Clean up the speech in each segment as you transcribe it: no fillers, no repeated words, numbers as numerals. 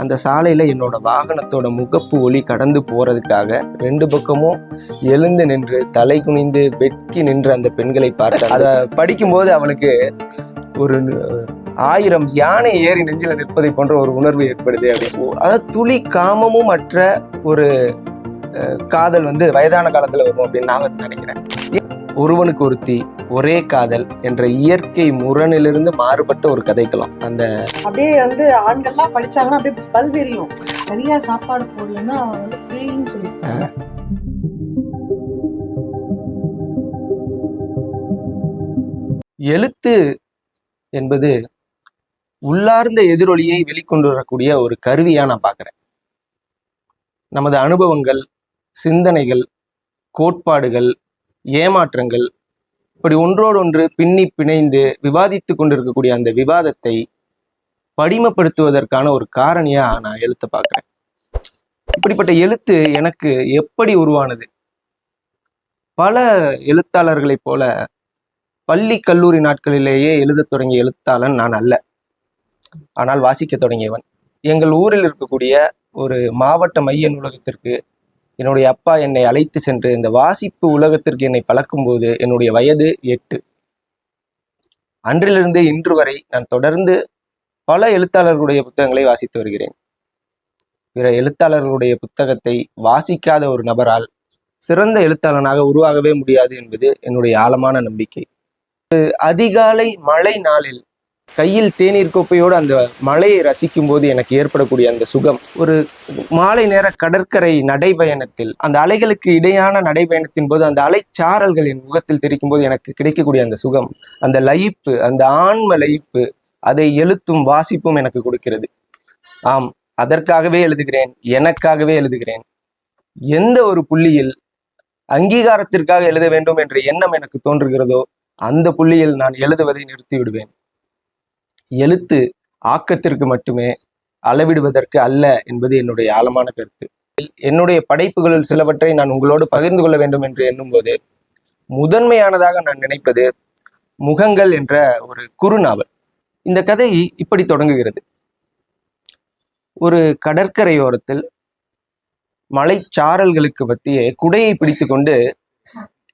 அந்த சாலையில் என்னோட வாகனத்தோட முகப்பு ஒளி கடந்து போகிறதுக்காக 2 பக்கமும் எழுந்து நின்று தலை குனிந்து வெட்கி நின்று அந்த பெண்களை பார்த்து அதை படிக்கும்போது அவளுக்கு ஒரு 1000 யானை ஏறி நெஞ்சில் நிற்பதை போன்ற ஒரு உணர்வு ஏற்படுது அப்படின்னு. அதாவது துளி காமமும் மற்ற ஒரு காதல் வயதான காலத்தில் வரும் அப்படின்னு நான் நினைக்கிறேன். ஒருவனுக்கு ஒருத்தி ஒரே காதல் என்ற இயற்கை முரணிலிருந்து மாறுபட்ட ஒரு கதைக்கலாம். அந்த அப்படியே ஆண்கள்லாம் படிச்சாங்கன்னா அப்படியே பல்வெறியும், சரியா சாப்பாடு போடலன்னா பேயின்னு சொல்லிட்டாங்க. எழுத்து என்பது உள்ளார்ந்த எதிரொலியை வெளிக்கொண்டு வரக்கூடிய ஒரு கருவியா நான் பார்க்கிறேன். நமது அனுபவங்கள், சிந்தனைகள், கோட்பாடுகள், ஏமாற்றங்கள் இப்படி ஒன்றோடு ஒன்று பின்னி பிணைந்து விவாதித்து கொண்டிருக்கக்கூடிய அந்த விவாதத்தை படிமப்படுத்துவதற்கான ஒரு காரணியா நான் எழுத்தை பார்க்கிறேன். இப்படிப்பட்ட எழுத்து எனக்கு எப்படி உருவானது? பல எழுத்தாளர்களைப் போல பள்ளி கல்லூரி நாட்களிலேயே எழுதத் தொடங்கிய எழுத்தாளன் நான் அல்ல. ஆனால் வாசிக்க தொடங்கியவன். எங்கள் ஊரில் இருக்கக்கூடிய ஒரு மாவட்ட மைய நூலகத்திற்கு என்னுடைய அப்பா என்னை அழைத்து சென்று இந்த வாசிப்பு உலகத்திற்கு என்னை பழக்கும்போது என்னுடைய வயது 8. அன்றிலிருந்து இன்று வரை நான் தொடர்ந்து பல எழுத்தாளர்களுடைய புத்தகங்களை வாசித்து வருகிறேன். பிற எழுத்தாளர்களுடைய புத்தகத்தை வாசிக்காத ஒரு நபரால் சிறந்த எழுத்தாளனாக உருவாகவே முடியாது என்பது என்னுடைய ஆழமான நம்பிக்கை. அதிகாலை மழை நாளில் கையில் தேநீர் கோப்பையோடு அந்த மழையை ரசிக்கும் போது எனக்கு ஏற்படக்கூடிய அந்த சுகம், ஒரு மாலை நேர கடற்கரை நடைபயணத்தில் அந்த அலைகளுக்கு இடையான நடைபயணத்தின் போது அந்த அலைச்சாரல்கள் என் முகத்தில் தெரிக்கும் போது எனக்கு கிடைக்கக்கூடிய அந்த சுகம், அந்த லயிப்பு, அந்த ஆன்ம லயிப்பு, அதை எழுத்தும் வாசிப்பும் எனக்கு கொடுக்கிறது. ஆம், அதற்காகவே எழுதுகிறேன், எனக்காகவே எழுதுகிறேன். எந்த ஒரு புள்ளியில் அங்கீகாரத்திற்காக எழுத வேண்டும் என்ற எண்ணம் எனக்கு தோன்றுகிறதோ அந்த புள்ளியில் நான் எழுதுவதை நிறுத்தி விடுவேன். எழுத்து ஆக்கத்திற்கு மட்டுமே, அளவிடுவதற்கு அல்ல என்பது என்னுடைய ஆழமான கருத்து. என்னுடைய படைப்புகளில் சிலவற்றை நான் உங்களோடு பகிர்ந்து கொள்ள வேண்டும் என்று எண்ணும் போது முதன்மையானதாக நான் நினைப்பது முகங்கள் என்ற ஒரு குறுநாவல். இந்த கதை இப்படி தொடங்குகிறது. ஒரு கடற்கரையோரத்தில் மலைச்சாரல்களுக்கு மத்தியே குடையை பிடித்து கொண்டு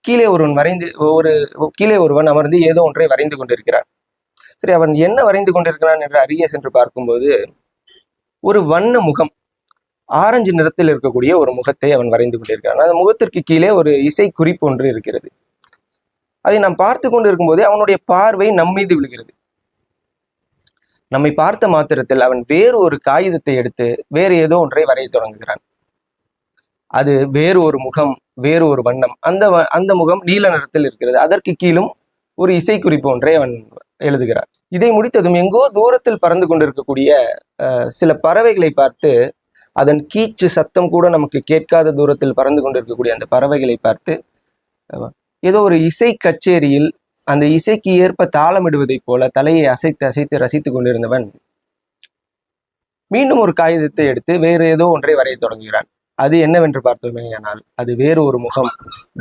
கீழே ஒருவன் அமர்ந்து ஏதோ ஒன்றை வரைந்து கொண்டிருக்கிறான். சரி, அவன் என்ன வரைந்து கொண்டிருக்கிறான் என்று அறிய சென்று பார்க்கும்போது ஒரு வண்ண முகம், ஆரஞ்சு நிறத்தில் இருக்கக்கூடிய ஒரு முகத்தை அவன் வரைந்து கொண்டிருக்கிறான். அந்த முகத்திற்கு கீழே ஒரு இசை குறிப்பு ஒன்று இருக்கிறது. அதை நாம் பார்த்து கொண்டு இருக்கும்போதே அவனுடைய பார்வை நம்மீது விழுகிறது. நம்மை பார்த்த மாத்திரத்தில் அவன் வேறு ஒரு காகிதத்தை எடுத்து வேறு ஏதோ ஒன்றை வரைய தொடங்குகிறான். அது வேறு ஒரு முகம், வேறு ஒரு வண்ணம். அந்த முகம் நீல நிறத்தில் இருக்கிறது. அதற்கு கீழும் ஒரு இசை குறிப்பு ஒன்றை அவன் எழுதுகிறார். இதை முடித்ததும் எங்கோ தூரத்தில் பறந்து கொண்டிருக்கக்கூடிய சில பறவைகளை பார்த்து, அதன் கீச்சு சத்தம் கூட நமக்கு கேட்காத தூரத்தில் பறந்து கொண்டிருக்கக்கூடிய அந்த பறவைகளை பார்த்து ஏதோ ஒரு இசை கச்சேரியில் அந்த இசைக்கு ஏற்ப தாளமிடுவதைப் போல தலையை அசைத்து அசைத்து ரசித்து கொண்டிருந்தவன் மீண்டும் ஒரு காகிதத்தை எடுத்து வேறு ஏதோ ஒன்றை வரைய தொடங்குகிறான். அது என்னவென்று பார்த்தோமே ஆனால் அது வேறு ஒரு முகம்,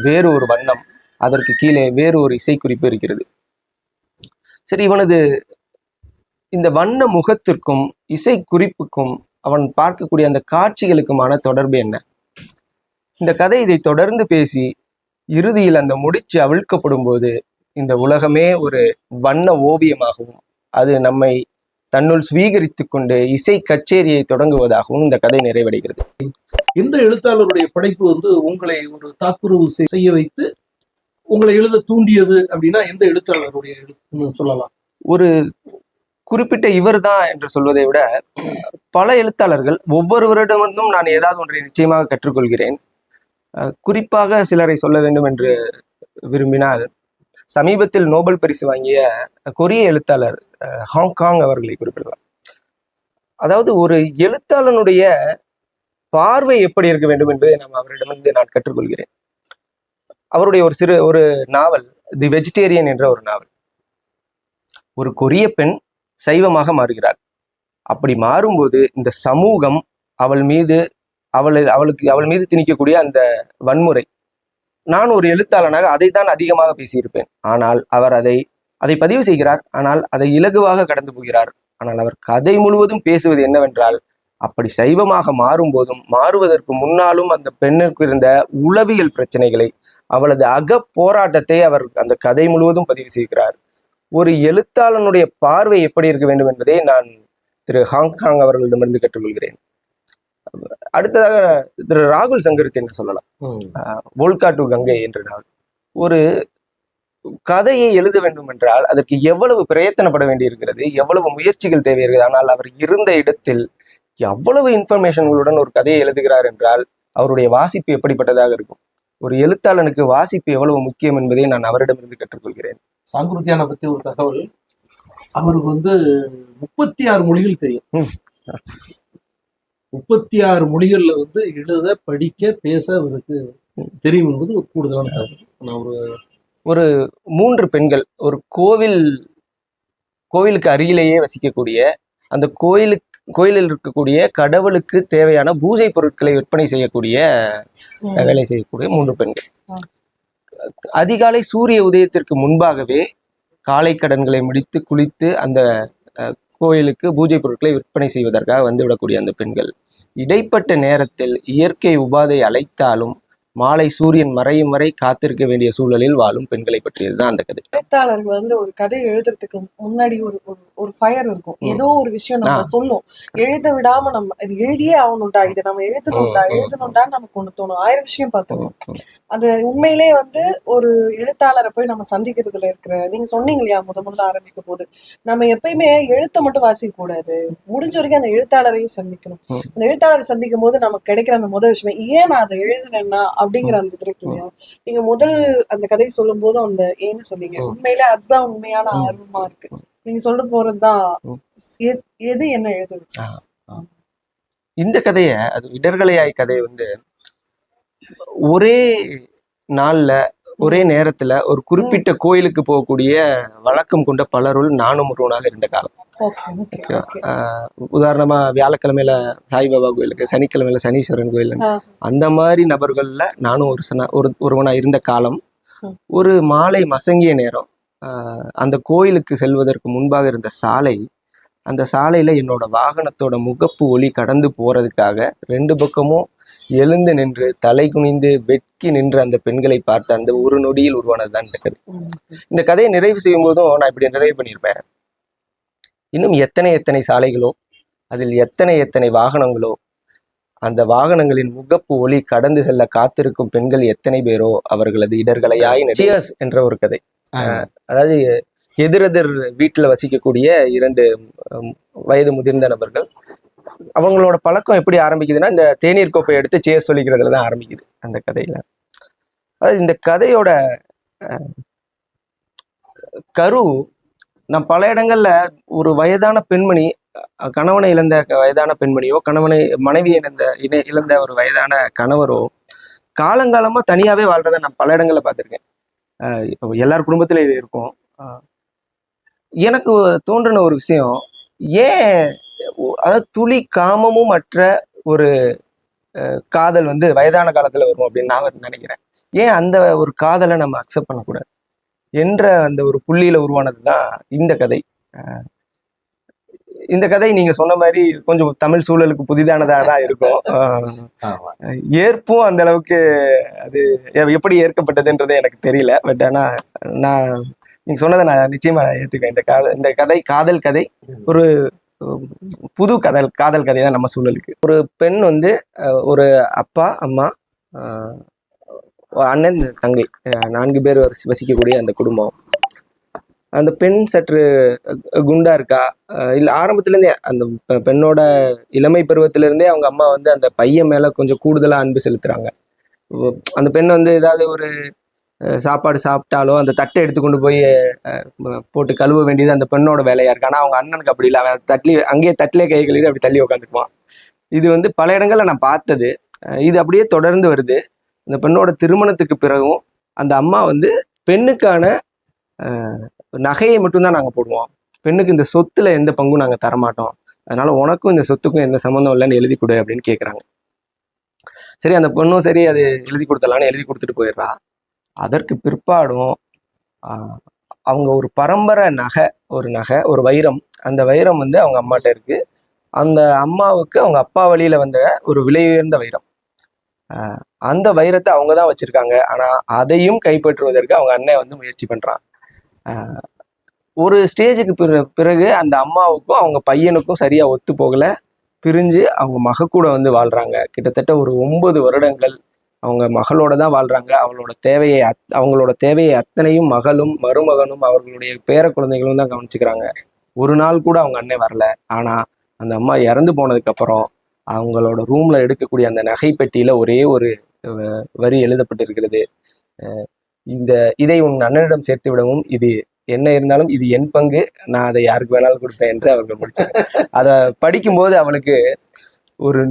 வேறு ஒரு வண்ணம், அதற்கு கீழே வேறு ஒரு இசை குறிப்பு இருக்கிறது. சரி, இவனது இந்த வண்ண முகத்திற்கும் இசை குறிப்புக்கும் அவன் பார்க்கக்கூடிய அந்த காட்சிகளுக்குமான தொடர்பு என்ன? இந்த கதை இதை தொடர்ந்து பேசி இறுதியில் அந்த முடிச்சு அவிழ்க்கப்படும் போது இந்த உலகமே ஒரு வண்ண ஓவியமாகவும் அது நம்மை தன்னுள் ஸ்வீகரித்து கொண்டு இசை கச்சேரியை தொடங்குவதாகவும் இந்த கதை நிறைவடைகிறது. எந்த எழுத்தாளருடைய படைப்பு உங்களை ஒரு தாக்குறவு செய்ய வைத்து உங்களை எழுத தூண்டியது அப்படின்னா எந்த எழுத்தாளருடைய எழுத்துன்னு சொல்லலாம்? ஒரு குறிப்பிட்ட இவர் தான் என்று சொல்வதை விட பல எழுத்தாளர்கள், ஒவ்வொருவரிடமிருந்தும் நான் ஏதாவது ஒன்றை நிச்சயமாக கற்றுக்கொள்கிறேன். குறிப்பாக சிலரை சொல்ல வேண்டும் என்று விரும்பினால், சமீபத்தில் நோபல் பரிசு வாங்கிய கொரிய எழுத்தாளர் ஹாங்காங் அவர்களை குறிப்பிடலாம். அதாவது ஒரு எழுத்தாளனுடைய பார்வை எப்படி இருக்க வேண்டும் என்பதை அவரிடமிருந்து நான் கற்றுக்கொள்கிறேன். அவருடைய ஒரு நாவல் தி வெஜிடேரியன் என்ற ஒரு நாவல். ஒரு கொரிய பெண் சைவமாக மாறுகிறாள். அப்படி மாறும்போது இந்த சமூகம் அவள் மீது திணிக்கக்கூடிய அந்த வன்முறை, நான் ஒரு எழுத்தாளனாக அதைத்தான் அதிகமாக பேசியிருப்பேன். ஆனால் அவர் அதை பதிவு செய்கிறார். ஆனால் அதை இலகுவாக கடந்து போகிறார். ஆனால் அவர் கதை முழுவதும் பேசுவது என்னவென்றால் அப்படி சைவமாக மாறும்போதும் மாறுவதற்கு முன்னாலும் அந்த பெண்ணுக்கு இருந்த உளவியல் பிரச்சனைகளை, அவளது அக போராட்டத்தை அவர் அந்த கதை முழுவதும் பதிவு செய்கிறார். ஒரு எழுத்தாளனுடைய பார்வை எப்படி இருக்க வேண்டும் என்பதை நான் திரு ஹாங்காங் அவர்களிடமிருந்து கற்றுக்கொள்கிறேன். அடுத்ததாக திரு ராகுல் சங்கரத்தை என்ன சொல்லலாம். வோல்கா டு கங்கை என்ற நாள் ஒரு கதையை எழுத வேண்டும் என்றால் அதற்கு எவ்வளவு பிரயத்தனப்பட வேண்டியிருக்கிறது, எவ்வளவு முயற்சிகள் தேவை இருக்குது. ஆனால் அவர் இருந்த இடத்தில் எவ்வளவு இன்ஃபர்மேஷன்களுடன் ஒரு கதையை எழுதுகிறார் என்றால் அவருடைய வாசிப்பு எப்படிப்பட்டதாக இருக்கும். ஒரு எழுத்தாளனுக்கு வாசிப்பு எவ்வளவு முக்கியம் என்பதை நான் அவரிடமிருந்து கற்றுக்கொள்கிறேன். சாங்குருத்தியான பத்தி ஒரு தகவல், அவருக்கு 36 மொழிகள் தெரியும். 36 மொழிகள்ல எழுத, படிக்க, பேச அவருக்கு தெரியும் என்பது ஒரு கூடுதலான தகவல். நான் ஒரு 3 பெண்கள் ஒரு கோவிலுக்கு அருகிலேயே வசிக்கக்கூடிய, அந்த கோயிலில் இருக்கக்கூடிய கடவுளுக்கு தேவையான பூஜை பொருட்களை விற்பனை செய்யக்கூடிய வேலை செய்யக்கூடிய 3 பெண்கள் அதிகாலை சூரிய உதயத்திற்கு முன்பாகவே காலை கடன்களை முடித்து குளித்து அந்த கோயிலுக்கு பூஜை பொருட்களை விற்பனை செய்வதற்காக வந்துவிடக்கூடிய அந்த பெண்கள் இடைப்பட்ட நேரத்தில் இயற்கை உபாதை அழைத்தாலும் மாலை சூரியன் மறையும் வரை காத்திருக்க வேண்டிய சூழலில் வாழும் பெண்களை பற்றியதுதான் அந்த கதை. எழுத்தாளர்கள் ஒரு கதை எழுதுறதுக்கு முன்னாடி ஒரு ஃபயர் இருக்கும். ஏதோ ஒரு விஷயம் நம்ம சொல்லும், எழுத விடாம நம்ம எழுதியே ஆகணும்டா, இதை நம்ம எழுதணும்டான்னு நமக்கு ஒண்ணு தோணும். 1000 விஷயம் பார்த்தோம். அது உண்மையிலே ஒரு எழுத்தாளரை போய் நம்ம சந்திக்கிறதுல இருக்கிற, நீங்க சொன்னீங்க இல்லையா முதல்ல ஆரம்பிக்கும் போது, நம்ம எப்பயுமே எழுத்தை மட்டும் வாசிக்க கூடாது, முடிஞ்ச வரைக்கும் அந்த எழுத்தாளரையும் சந்திக்கணும். அந்த எழுத்தாளரை சந்திக்கும் போது நமக்கு கிடைக்கிற அந்த முதல் விஷயம், ஏன் நான் அதை எழுதுனேன்னா அப்படிங்கிற அந்த இது இருக்கு இல்லையா. நீங்க முதல் அந்த கதையை சொல்லும் போதும் அந்த ஏன்னு சொன்னீங்க, உண்மையிலே அதுதான் உண்மையான ஆர்வமா இருக்கு. நீங்க சொல்ல போறதுதான் எது என்ன எழுத வச்சு. இந்த கதைய, அது இடர்களையாய் கதையை ஒரே நாள்ல ஒரே நேரத்துல ஒரு குறிப்பிட்ட கோயிலுக்கு போகக்கூடிய வழக்கம் கொண்ட பலருள் நானும் ஒருவனாக இருந்த காலம். உதாரணமா வியாழக்கிழமையில சாய்பாபா கோயிலுக்கு, சனிக்கிழமையில சனீஸ்வரன் கோயில், அந்த மாதிரி நபர்கள்ல நானும் ஒருவனா இருந்த காலம். ஒரு மாலை மசங்கிய நேரம் அந்த கோயிலுக்கு செல்வதற்கு முன்பாக இருந்த சாலை, அந்த சாலையில என்னோட வாகனத்தோட முகப்பு ஒளி கடந்து போறதுக்காக 2 பக்கமும் எழுந்து நின்று தலை குனிந்து வெட்கி நின்று அந்த பெண்களை பார்த்த அந்த ஒரு நொடியில் உருவானதுதான் இந்த கதை. இந்த கதையை நிறைவு செய்யும் போதும் நான் இப்படி நிறைவு பண்ணியிருப்பேன், இன்னும் எத்தனை சாலைகளோ, அதில் எத்தனை வாகனங்களோ, அந்த வாகனங்களின் முகப்பு ஒளி கடந்து செல்ல காத்திருக்கும் பெண்கள் எத்தனை பேரோ அவர்களது இடர்களையாய். சியர்ஸ் என்ற ஒரு கதை. அதாவது எதிரெதிர் வீட்டுல வசிக்கக்கூடிய 2 வயது முதிர்ந்த நபர்கள், அவங்களோட பழக்கம் எப்படி ஆரம்பிக்குதுன்னா, இந்த தேநீர் கோப்பை எடுத்து சேர் சொல்லிக்கிறதுல தான் ஆரம்பிக்குது அந்த கதையில. அதாவது இந்த கதையோட கரு, நான் பல இடங்கள்ல ஒரு வயதான பெண்மணி, கணவனை இழந்த வயதான பெண்மணியோ, மனைவியை இழந்த ஒரு வயதான கணவரோ காலங்காலமா தனியாவே வாழ்றதை நான் பல இடங்கள்ல பார்த்திருக்கேன். எல்லார் குடும்பத்திலும் இது இருக்கும். எனக்கு தோன்றின ஒரு விஷயம், ஏன் அதாவது துளி காமமும் மற்ற ஒரு காதல் வயதான காலத்துல வரும் அப்படின்னு நான் நினைக்கிறேன். ஏன் அந்த ஒரு காதலை நம்ம அக்செப்ட் பண்ணக்கூடாது என்ற அந்த ஒரு புள்ளியில உருவானதுதான் இந்த கதை. இந்த கதை நீங்க சொன்ன மாதிரி கொஞ்சம் தமிழ் சூழலுக்கு புதிதானதாக தான் இருக்கும். ஏற்பும் அந்த அளவுக்கு அது எப்படி ஏற்கப்பட்டதுன்றது எனக்கு தெரியல. பட் ஆனா நான் நீங்க சொன்னதை நான் நிச்சயமா ஏற்றுக்குவேன். இந்த கதை காதல் கதை, ஒரு புது காதல் கதை தான் நம்ம சூழலுக்கு. ஒரு பெண் ஒரு அப்பா, அம்மா, அண்ணன், தங்கை, 4 பேர் வசிக்கக்கூடிய அந்த குடும்பம். அந்த பெண் சற்று குண்டா இருக்கா, இல்ல ஆரம்பத்திலேருந்தே அந்த பெண்ணோட இளமை பருவத்திலிருந்தே அவங்க அம்மா அந்த பையன் மேல கொஞ்சம் கூடுதலா அன்பு செலுத்துறாங்க. அந்த பெண் ஏதாவது ஒரு சாப்பாடு சாப்பிட்டாலோ அந்த தட்டை எடுத்துக்கொண்டு போய் போட்டு கழுவ வேண்டியது அந்த பெண்ணோட வேலையா இருக்கு. ஆனா அவங்க அண்ணனுக்கு அப்படி இல்லை, அவன் அங்கேயே தட்டிலே கை கழுவி அப்படி தள்ளி உட்காந்துக்குவான். இது பல இடங்கள்ல நான் பார்த்தது. இது அப்படியே தொடர்ந்து வருது. அந்த பெண்ணோட திருமணத்துக்கு பிறகும் அந்த அம்மா பெண்ணுக்கான நகையை மட்டும்தான் நாங்க போடுவோம், பெண்ணுக்கு இந்த சொத்துல எந்த பங்கும் நாங்க தரமாட்டோம், அதனால உனக்கும் இந்த சொத்துக்கும் எந்த சம்மந்தம் இல்லைன்னு எழுதி கொடு அப்படின்னு கேட்குறாங்க. சரி, அந்த பொண்ணும் சரி அது எழுதி கொடுத்தலான்னு எழுதி கொடுத்துட்டு போயிடுறா. அதற்கு பிற்பாடும் அவங்க ஒரு பரம்பரை நகை, ஒரு வைரம், அந்த வைரம் அவங்க அம்மாட்ட இருக்கு. அந்த அம்மாவுக்கு அவங்க அப்பா வழியில வந்த ஒரு விலை உயர்ந்த வைரம். அந்த வைரத்தை அவங்க தான் வச்சிருக்காங்க. ஆனா அதையும் கைப்பற்றுவதற்கு அவங்க அண்ணன் வந்து முயற்சி பண்றான். ஒரு ஸ்டேஜுக்கு பிறகு அந்த அம்மாவுக்கும் அவங்க பையனுக்கும் சரியா ஒத்து போகல. பிரிஞ்சு அவங்க மக கூட வந்து வாழ்றாங்க. கிட்டத்தட்ட ஒரு 9 வருடங்கள் அவங்க மகளோட தான் வாழ்றாங்க. அவங்களோட தேவையை அத்தனையும் மகளும் மருமகனும் அவர்களுடைய பேர குழந்தைகளும் தான் கவனிச்சுக்கிறாங்க. ஒரு நாள் கூட அவங்க அண்ணன் வரல. ஆனா அந்த அம்மா இறந்து போனதுக்கு அப்புறம் அவங்களோட ரூம்ல எடுக்கக்கூடிய அந்த நகை பெட்டியில ஒரே ஒரு வரி எழுதப்பட்டிருக்கிறது. இதை உன் அண்ணனிடம் சேர்த்து விடவும், இது என்ன இருந்தாலும் இது என் பங்கு, நான் அதை யாருக்கு வேணாலும் கொடுப்பேன் என்று அவர்கள் முடிச்சாங்க. அதை படிக்கும்போது அவளுக்கு ஒரு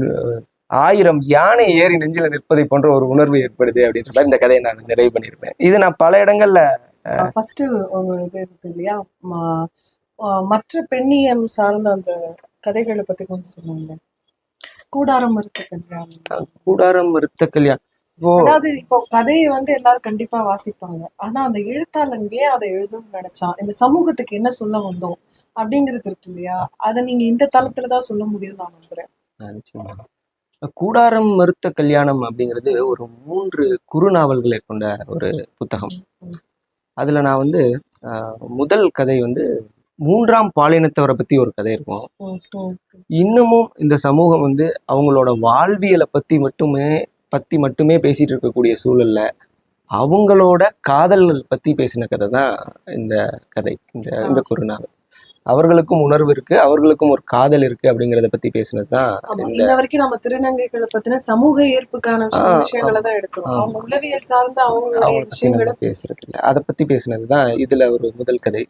1000 யானை ஏறி நெஞ்சில நிற்பதை போன்ற ஒரு உணர்வு ஏற்படுது அப்படின்ற மாதிரி இந்த கதையை நான் நிறைவு பண்ணியிருப்பேன். இது நான் பல இடங்கள்ல ஃபர்ஸ்ட் இது இருக்கு இல்லையா, மற்ற பெண்ணியம் சார்ந்த அந்த கதைகளை பத்தி கொஞ்சம் சொல்லுங்க. கூடாரம் மறுத்த கல்யாணம். கூடாரம் மறுத்த கல்யாணம். அதாவது இப்போ கதையை வந்து எல்லாரும் கண்டிப்பா வாசிப்பாங்க. ஆனா அந்த எழுத்தாளன் ஏன் அதை எழுதணும்னு நினைச்சான், இந்த சமூகத்துக்கு என்ன சொல்ல வந்தோம் அப்படிங்கிறது இருக்கு இல்லையா, அதை நீங்க இந்த தளத்துலதான் சொல்ல முடியும்னு நான் நம்புறேன். கூடாரம் மறுத்த கல்யாணம் அப்படிங்கிறது ஒரு 3 குறுநாவல்களை கொண்ட ஒரு புத்தகம். அதுல நான் வந்து முதல் கதை வந்து 3ஆம் பாலினத்தவரை பத்தி ஒரு கதை இருக்கும். இன்னமும் இந்த சமூகம் வந்து அவங்களோட வாழ்வியலை பத்தி மட்டுமே பேசிட்டு இருக்கக்கூடிய சூழல்ல அவங்களோட காதல்கள் பத்தி பேசின கதை தான் இந்த கதை, இந்த குறுநாவல். அவர்களுக்கும் உணர்வு இருக்கு, அவர்களுக்கும் ஒரு காதல் இருக்கு அப்படிங்கறத பத்தி பேசினதுதான். இன்ன வரைக்கும் நம்ம திருநங்கைகளை பத்தின சமூக ஏற்புக்கான விஷயங்களை தான் எடுக்கிறோம். அவங்க உளவியல் சார்ந்த அவங்களுடைய விஷயங்களை பேசுறது இல்லை. அதை பத்தி பேசினதுதான் இதுல ஒரு முதல் கதை.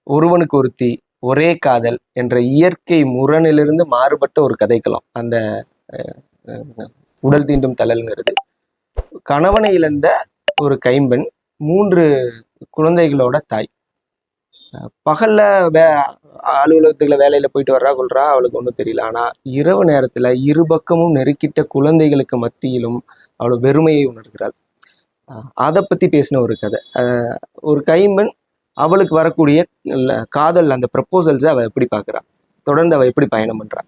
ஒருவனுக்கு ஒருத்தி, ஒரே காதல் என்ற இயற்கை முரணிலிருந்து மாறுபட்ட ஒரு கதைக்களம் அந்த உடல் தீண்டும் தழல்ங்கிறது. கணவனை இழந்த ஒரு கைம்பெண், 3 குழந்தைகளோட தாய். பகல்ல அலுவலகத்துக்குள்ள வேலையில போயிட்டு வர்றா கொள்றா, அவளுக்கு ஒன்றும் தெரியல. ஆனா இரவு நேரத்துல இருபக்கமும் நெருக்கிட்ட குழந்தைகளுக்கு மத்தியிலும் அவள் வெறுமையை உணர்கிறாள். அதை பத்தி பேசின ஒரு கதை. ஒரு கைம்பெண் அவளுக்கு வரக்கூடிய காதல், அந்த ப்ரப்போசல்ஸை அவ எப்படி பாக்குறா, தொடர்ந்து அவ எப்படி பயணம் பண்றா,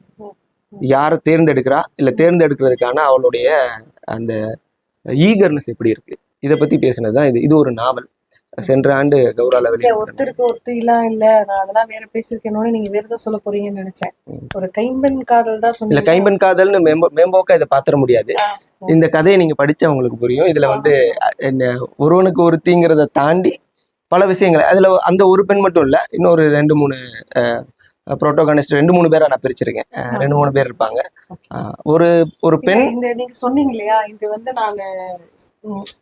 யாரை தேர்ந்தெடுக்கிறா, இல்லை தேர்ந்தெடுக்கிறதுக்கான அவளுடைய அந்த ஈகர்னஸ் எப்படி இருக்கு, இதை பத்தி பேசினதுதான் இது. இது ஒரு நாவல். சென்ற ஆண்டு கௌரால ஒருத்தருக்கு ஒருத்திலாம் இல்ல, நான் அதெல்லாம் வேற பேசிருக்கேன்னு நீங்க வேற ஏதாவது சொல்ல போறீங்கன்னு நினைச்சேன். ஒரு கைம்பெண் காதல் தான் சொன்னீங்க. இல்ல, கைம்பெண் காதல்னு மேம்போக்கா இதை பாத்திர முடியாது. இந்த கதையை நீங்க படிச்சா உங்களுக்கு புரியும். இதுல வந்து ஒருவனுக்கு ஒருத்திங்கிறத தாண்டி பல விஷயங்கள் அதுல, அந்த ஒரு பெண் மட்டும் இல்ல, இன்னொரு 2-3 புரோட்டோகானிஸ்ட் 2-3 பேரா நான் பிரிச்சிருக்கேன். 2-3 பேர் இருப்பாங்க. ஒரு பெண். இந்த நீங்க சொன்னீங்க இல்லையா, இது வந்து நான்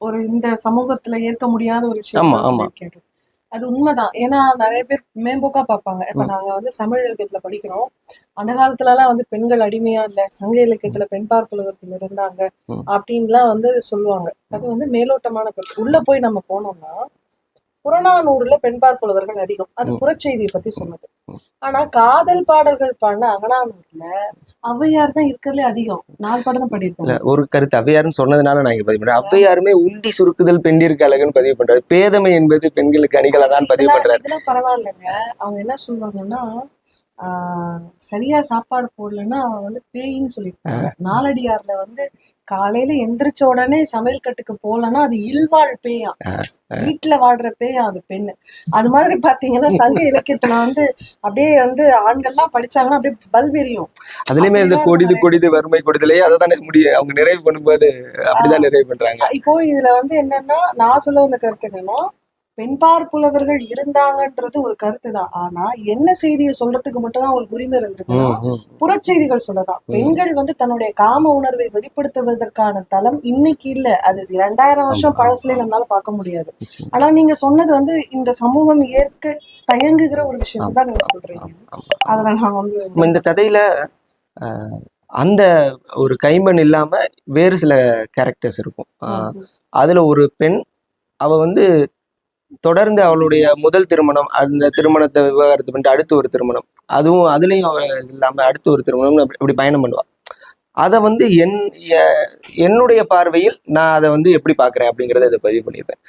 ஒரு இந்த சமூகத்துல ஏற்க முடியாத ஒரு விஷயம். அது உண்மைதான். ஏன்னா நிறைய பேர் மேம்போக்கா பார்ப்பாங்க. இப்ப நாங்க வந்து சமூக இலக்கியத்துல படிக்கிறோம். அந்த காலத்துல எல்லாம் வந்து பெண்கள் அடிமையா இல்ல, சங்க இலக்கியத்துல பெண் பார்ப்புலவர்கள் இருந்தாங்க அப்படின்லாம் வந்து சொல்லுவாங்க. அது வந்து மேலோட்டமான கருத்து. உள்ள போய் நம்ம போனோம்னா புறநானூறுல பெண் பார்ப்புலவர்கள் அதிகம். அது புறச்செய்தியை பத்தி சொன்னது. ஆனா காதல் பாடல்கள் பாடின அகநானூறுல ஔவையார் தான் இருக்கிறதுலே அதிகம். 4 பாடம் தான் படியிருக்காங்க. ஒரு கருத்து ஔவையார்னு சொன்னதுனால நான் பதிவு பண்றேன். ஔவையாருமே உண்டி சுருக்குதல் பெண்டிற்கு அழகுன்னு பதிவு பண்றாரு. பேதமை என்பது பெண்களுக்கு அணிகளாதான் பதிவு பண்றாரு. இதெல்லாம் பரவாயில்லைங்க. அவங்க என்ன சொல்லுவாங்கன்னா, சரியா சாப்பாடு போடலன்னா அவன் வந்து பேயின்னு சொல்லியிருப்பாங்க. நாலடியார்ல வந்து காலையில எந்திரிச்ச உடனே சமையல் கட்டுக்கு போலன்னா அது இல்வாழ் பேயா, வீட்டுல வாழ்ற பேயா அது பெண்ணு. அது மாதிரி பாத்தீங்கன்னா சங்க இலக்கியத்துல வந்து அப்படியே வந்து ஆண்கள்லாம் படிச்சாங்கன்னா அப்படியே பல்வெறியும். அதுலயுமே இந்த கொடிது வறுமை கொடுதலையே அதை தானே முடியும் அவங்க நிறைவு பண்ணும்போது அப்படிதான் நிறைவு பண்றாங்க. இப்போ இதுல வந்து என்னன்னா, நான் சொல்ல வந்த கருத்து என்னன்னா, பெண்பார் புலவர்கள் இருந்தாங்கன்றது ஒரு கருத்து தான். ஆனா என்ன செய்தியை சொல்றதுக்கு மட்டும் தான் அவங்களுக்கு உரிமை இருந்திருக்குன்னா புறச்செய்திகள் சொல்லதான். பெண்கள் வந்து தன்னுடைய காம உணர்வை வெளிப்படுத்துவதற்கான தளம் இன்னைக்கு இல்ல. அது 2000 வருஷம் பழசுல நம்மளால பார்க்க முடியாது. ஆனா நீங்க சொன்னது வந்து இந்த சமூகம் ஏற்க தயங்குகிற ஒரு விஷயத்தை தான் நீங்க சொல்றீங்க. அதுல நான் வந்து இந்த கதையில அந்த ஒரு கைம்பெண் இல்லாம வேறு சில கேரக்டர்ஸ் இருக்கும். அதுல ஒரு பெண், அவ வந்து தொடர்ந்து அவளுடைய முதல் திருமணம், அந்த திருமணத்தை விவாகரத்து பண்ணிட்டு அடுத்து ஒரு திருமணம், அதுலயும் அவ இல்லாம அடுத்து ஒரு திருமணம் இப்படி பயணம் பண்ணுவா. அதை வந்து என்னுடைய பார்வையில் நான் அதை வந்து எப்படி பாக்குறேன் அப்படிங்கறத இதை பதிவு பண்ணியிருப்பேன்.